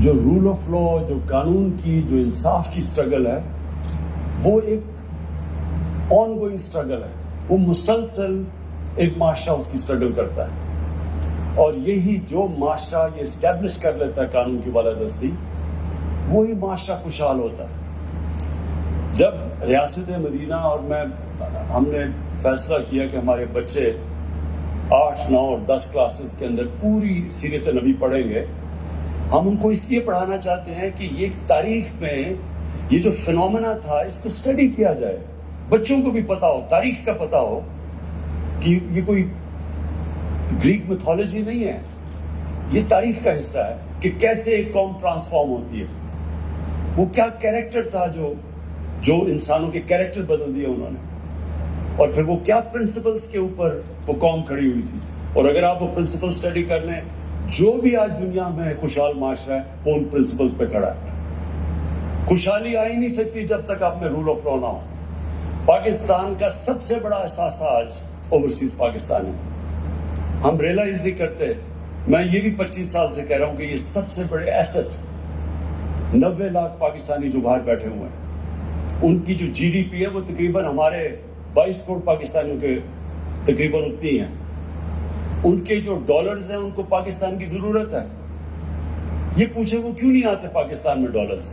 جو role of law, جو قانون کی، جو انصاف کی سٹرگل ہے، وہ ایک آن گوئنگ سٹرگل ہے. وہ مسلسل ایک معاشرہ اس کی سٹرگل کرتا ہے، اور یہی جو معاشرہ یہ اسٹیبلش کر لیتا ہے قانون کی بالادستی، وہی معاشرہ خوشحال ہوتا ہے. جب ریاست مدینہ اور ہم نے فیصلہ کیا کہ ہمارے بچے 8، 9 اور 10 کلاسز کے اندر پوری سیرت نبی پڑھیں گے، ہم ان کو اس لیے پڑھانا چاہتے ہیں کہ یہ تاریخ میں یہ جو فنومنا تھا اس کو اسٹڈی کیا جائے، بچوں کو بھی پتا ہو، تاریخ کا پتا ہو کہ یہ کوئی گریک میتھولوجی نہیں ہے، یہ تاریخ کا حصہ ہے کہ کیسے ایک قوم ٹرانسفارم ہوتی ہے. وہ کیا کیریکٹر تھا جو انسانوں کے کیریکٹر بدل دیے انہوں نے، اور پھر وہ کیا پرنسپلز کے اوپر وہ قوم کھڑی ہوئی تھی. اور اگر آپ وہ پرنسپل اسٹڈی کر لیں، جو بھی آج دنیا میں خوشحال معاشرہ ہے وہ ان پرنسپلز پہ کھڑا ہے. خوشحالی آ ہی نہیں سکتی جب تک آپ میں رول آف لا نہ ہو. پاکستان کا سب سے بڑا اثاثہ آج اوورسیز پاکستان ہے. ہم ریئلائز نہیں کرتے. میں یہ بھی 25 سال سے کہہ رہا ہوں کہ یہ سب سے بڑے ایسٹ 90 لاکھ پاکستانی جو باہر بیٹھے ہوئے ہیں، ان کی جو جی ڈی پی ہے وہ تقریباً ہمارے 22 کروڑ پاکستانیوں کے تقریباً اتنی ہیں. ان کے جو ڈالرز ہیں ان کو پاکستان کی ضرورت ہے. یہ پوچھے وہ کیوں نہیں آتے پاکستان میں ڈالرز؟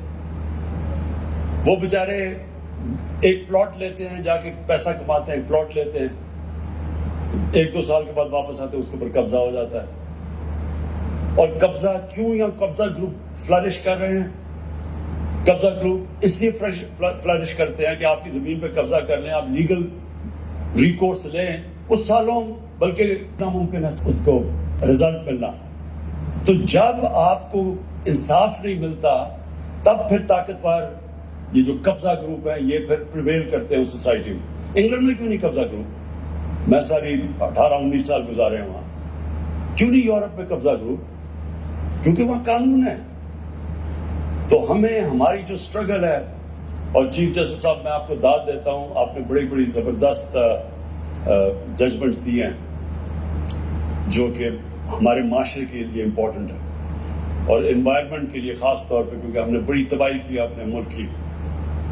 وہ بیچارے ایک پلاٹ لیتے ہیں، جا کے پیسہ کماتے ہیں، پلاٹ لیتے ہیں، 1-2 سال کے بعد واپس آتے ہیں، اس کے اوپر قبضہ ہو جاتا ہے. اور قبضہ کیوں یا قبضہ گروپ فلرش کر رہے ہیں؟ قبضہ گروپ اس لیے فلرش کرتے ہیں کہ آپ کی زمین پہ قبضہ کر لیں، آپ لیگل ریکورس لیں، اس سالوں بلکہ ناممکن ہے اس کو رزلٹ ملنا. تو جب آپ کو انصاف نہیں ملتا تب پھر طاقتور یہ جو قبضہ گروپ ہے یہ پھر پریویل کرتے ہیں اس سوسائٹی میں. انگلینڈ میں کیوں نہیں قبضہ گروپ؟ میں ساری 18-19 سال گزارے ہیں وہاں. کیوں نہیں یورپ میں قبضہ گروپ؟ کیونکہ وہاں قانون ہے. تو ہمیں ہماری جو سٹرگل ہے، اور چیف جسٹس صاحب میں آپ کو داد دیتا ہوں، آپ نے بڑی بڑی زبردست ججمنٹس دی ہیں جو کہ ہمارے معاشرے کے لیے امپورٹنٹ ہے، اور انوائرمنٹ کے لیے خاص طور پہ، کیونکہ ہم نے بڑی تباہی کی اپنے ملک کی،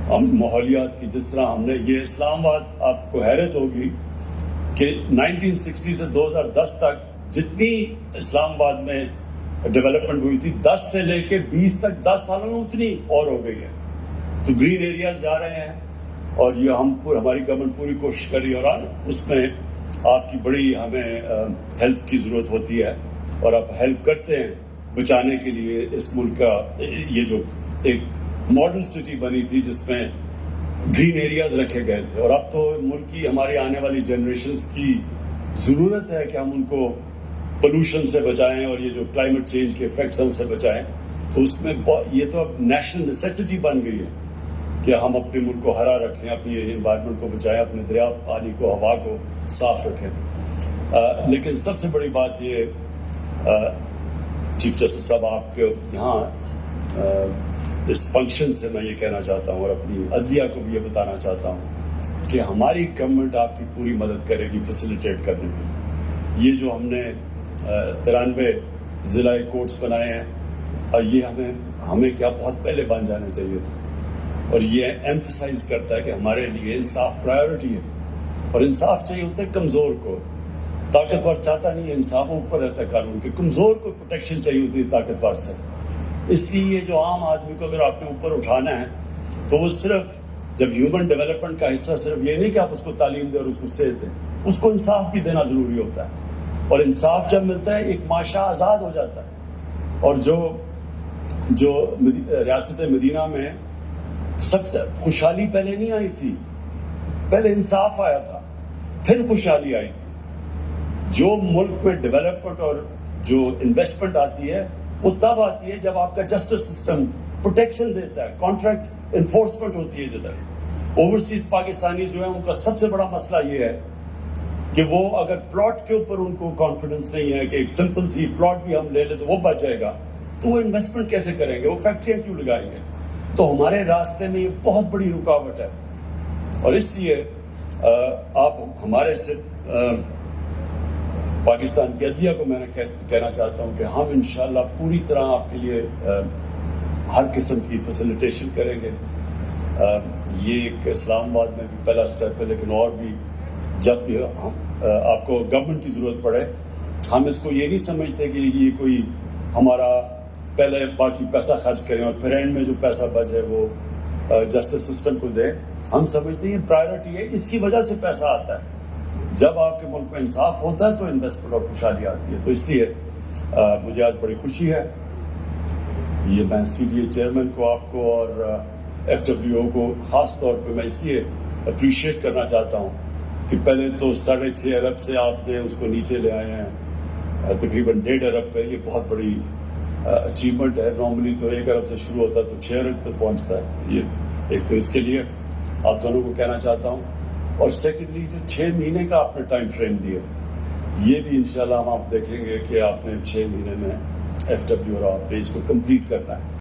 ماحولیات کی. جس طرح ہم نے یہ اسلام آباد، آپ کو حیرت ہوگی کہ 1960 سے 2010 تک جتنی اسلام آباد میں ڈیولپمنٹ ہوئی تھی، 10 سے لے کے 20 تک 10 سالوں میں اتنی اور ہو گئی ہے. تو گرین ایریاز جا رہے ہیں، اور یہ ہماری گورنمنٹ پوری کوشش کر رہی ہے، اور اس میں آپ کی بڑی ہمیں ہیلپ کی ضرورت ہوتی ہے، اور آپ ہیلپ کرتے ہیں بچانے کے لیے اس ملک کا. یہ جو ایک ماڈرن سٹی بنی تھی جس میں گرین ایریاز رکھے گئے تھے، اور اب تو ملک کی ہماری آنے والی جنریشنز کی ضرورت ہے کہ ہم ان کو پولوشن سے بچائیں، اور یہ جو کلائمیٹ چینج کے افیکٹس ہیں ان سے بچائیں. تو اس میں یہ تو اب نیشنل نیسیسٹی بن گئی ہے کہ ہم اپنے ملک کو ہرا رکھیں، اپنی انوائرمنٹ کو بچائیں، اپنے دریا پانی کو، ہوا کو صاف رکھیں. لیکن سب سے بڑی بات یہ چیف جسٹس صاحب آپ کے یہاں اس فنکشن سے میں یہ کہنا چاہتا ہوں، اور اپنی عدلیہ کو بھی یہ بتانا چاہتا ہوں کہ ہماری گورنمنٹ آپ کی پوری مدد کرے گی فیسیلیٹیٹ کرنے میں. یہ جو ہم نے 93 ضلع کورٹس بنائے ہیں، اور یہ ہمیں کیا بہت پہلے بن جانا چاہیے تھا. اور یہ ایمفسائز کرتا ہے کہ ہمارے لیے انصاف پرائیورٹی ہے، اور انصاف چاہیے ہوتا ہے کمزور کو. طاقتور چاہتا نہیں ہے انصاف، اوپر رہتا ہے قانون کے. کمزور کو پروٹیکشن چاہیے ہوتی ہے طاقتور سے. اس لیے یہ جو عام آدمی کو اگر آپ نے اوپر اٹھانا ہے تو وہ صرف جب ہیومن ڈیولپمنٹ کا حصہ صرف یہ نہیں کہ آپ اس کو تعلیم دیں اور اس کو صحت دیں، اس کو انصاف بھی دینا ضروری ہوتا ہے. اور انصاف جب ملتا ہے ایک معاشرہ آزاد ہو جاتا ہے. اور جو ریاست مدینہ میں سب سے خوشحالی پہلے نہیں آئی تھی، پہلے انصاف آیا تھا، پھر خوشحالی آئی تھی. جو ملک میں ڈیولپمنٹ اور جو انویسٹمنٹ آتی ہے وہ تب آتی ہے جب آپ کا جسٹس سسٹم پروٹیکشن دیتا ہے، کانٹریکٹ انفورسمنٹ ہوتی ہے. جدھر اوورسیز پاکستانی جو ہیں ان کا سب سے بڑا مسئلہ یہ ہے کہ وہ اگر پلاٹ کے اوپر ان کو کانفیڈنس نہیں ہے کہ ایک سمپل سی پلاٹ بھی ہم لے لیں تو وہ بچ جائے گا، تو وہ انویسٹمنٹ کیسے کریں گے، وہ فیکٹریاں کیوں لگائیں گے. تو ہمارے راستے میں یہ بہت بڑی رکاوٹ ہے. اور اس لیے آپ ہمارے سے پاکستان کی عدلیہ کو میں نے کہنا چاہتا ہوں کہ ہم انشاءاللہ پوری طرح آپ کے لیے ہر قسم کی فیسیلیٹیشن کریں گے. یہ ایک اسلام آباد میں بھی پہلا سٹیپ ہے، لیکن اور بھی جب بھی آپ کو گورنمنٹ کی ضرورت پڑے، ہم اس کو یہ نہیں سمجھتے کہ یہ کوئی ہمارا پہلے باقی پیسہ خرچ کریں اور پھر اینڈ میں جو پیسہ بچے وہ جسٹس سسٹم کو دیں. ہم سمجھتے ہیں یہ پرائیورٹی ہے، اس کی وجہ سے پیسہ آتا ہے. جب آپ کے ملک میں انصاف ہوتا ہے تو انویسٹمنٹ اور خوشحالی آتی ہے. تو اس لیے مجھے آج بڑی خوشی ہے. یہ میں سی ڈی اے چیئرمین کو، آپ کو اور ایف ڈبلیو او کو خاص طور پہ میں اس لیے اپریشیٹ کرنا چاہتا ہوں کہ پہلے تو 6.5 ارب سے آپ نے اس کو نیچے لے آئے ہیں تقریباً 1.5 ارب پہ. یہ بہت بڑی اچیومنٹ ہے. نارملی تو 1 ارب سے شروع ہوتا ہے تو 6 ارب پہ پہنچتا ہے. یہ ایک تو اس کے لیے آپ دونوں کو کہنا چاہتا ہوں. اور سیکنڈلی جو 6 مہینے کا آپ نے ٹائم فریم دیا، یہ بھی انشاءاللہ ہم آپ دیکھیں گے کہ آپ نے 6 مہینے میں ایف ڈبلیو اور آپ نے اس کو کمپلیٹ کرنا ہے.